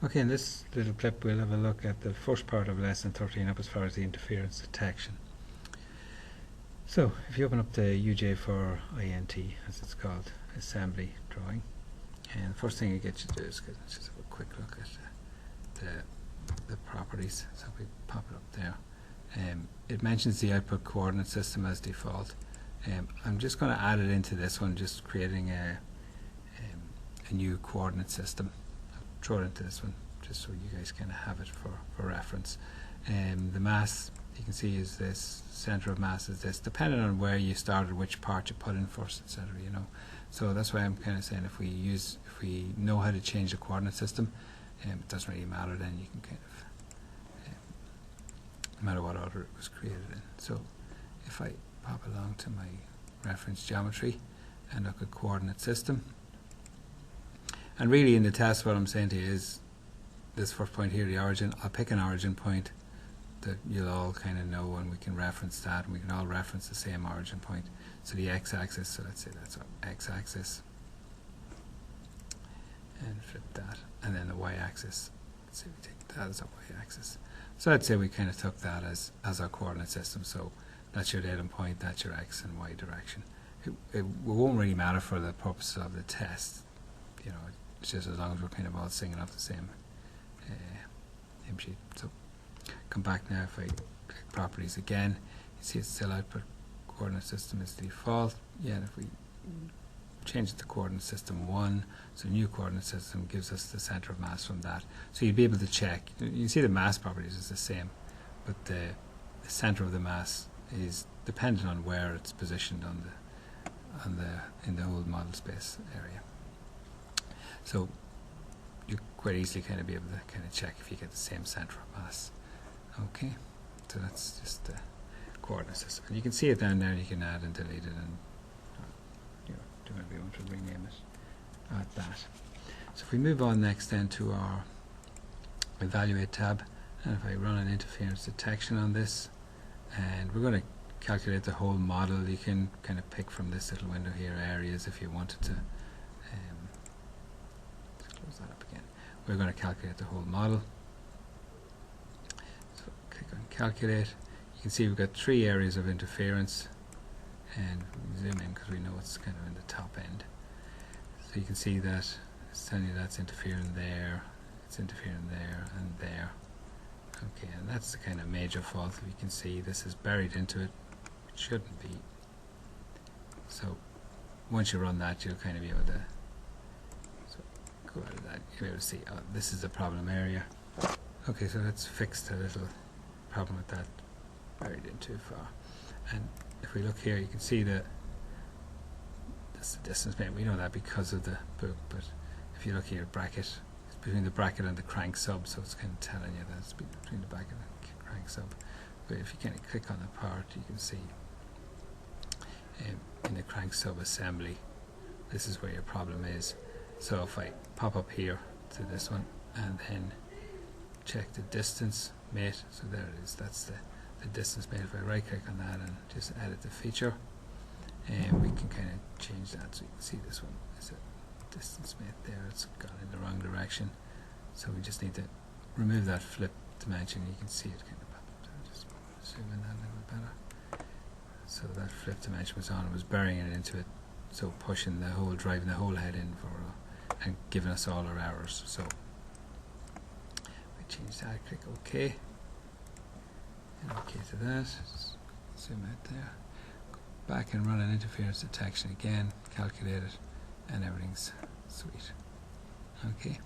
Okay, in this little clip we'll have a look at the first part of lesson 13 up as far as the interference detection. So if you open up the UJ4INT, as it's called, assembly drawing, and the first thing it gets you to do is just have a quick look at the properties. So if we pop it up there, it mentions the output coordinate system as default. I'm just going to add it into this one, just creating a new coordinate system. Throw it into this one just so you guys kind of have it for reference. The mass you can see is this, center of mass is this, depending on where you started, which part you put in first, etc. You know, so that's why I'm kind of saying if we know how to change the coordinate system, it doesn't really matter. Then you can kind of no matter what order it was created in. So if I pop along to my reference geometry and look at coordinate system. And really in the test what I'm saying to you is this first point here, the origin, I'll pick an origin point that you'll all kind of know, and we can reference that, and we can all reference the same origin point. So the x-axis, so let's say that's our x-axis, and flip that, and then the y-axis, let's say we take that as our y-axis. So I'd say we kind of took that as our coordinate system, so that's your datum point, that's your x and y direction. It won't really matter for the purposes of the test, you know, it's just as long as we're kind of all singing off the same hymn sheet. So come back now, if I click properties again, you see it's still output coordinate system is the default. Yeah, and if we change it to coordinate system 1, so new coordinate system gives us the center of mass from that. So you'd be able to check, you can see the mass properties is the same, but the center of the mass is dependent on where it's positioned in the whole model space area. So you quite easily kind of be able to kind of check if you get the same center of mass. Okay, so that's just the coordinate system, and you can see it down there. You can add and delete it, and you know, do whatever you want to rename it at that. So if we move on next then to our evaluate tab, and if I run an interference detection on this, and we're going to calculate the whole model. You can kind of pick from this little window here areas if you wanted to. Close that up again. We're going to calculate the whole model. So click on calculate. You can see we've got 3 areas of interference, and we zoom in because we know it's kind of in the top end. So you can see that it's telling you that's interfering there, it's interfering there, and there. Okay, and that's the kind of major fault. If you can see, this is buried into it. It shouldn't be. So once you run that, you'll kind of be able to go out of that. You'll be able to see, oh, this is the problem area. Okay, so let's fix the little problem with that buried in too far. And if we look here, you can see that that's the distance made. We know that because of the book, but if you look here, bracket, it's between the bracket and the crank sub, so it's kind of telling you that it's between the bracket and the crank sub. But if you kind of click on the part, you can see in the crank sub assembly, this is where your problem is. So if I pop up here to this one and then check the distance mate, so there it is, that's the distance mate. If I right click on that and just edit the feature, and we can kind of change that, so you can see this one is a distance mate there, it's gone in the wrong direction, so we just need to remove that flip dimension. You can see it kind of pop up there. Just zoom in that a little bit better. So that flip dimension was on, it was burying it into it, so pushing the whole, driving the whole head in for and giving us all our errors. So we change that, click OK, and OK to that. Just zoom out there, go back and run an interference detection again, calculate it, and everything's sweet. Okay.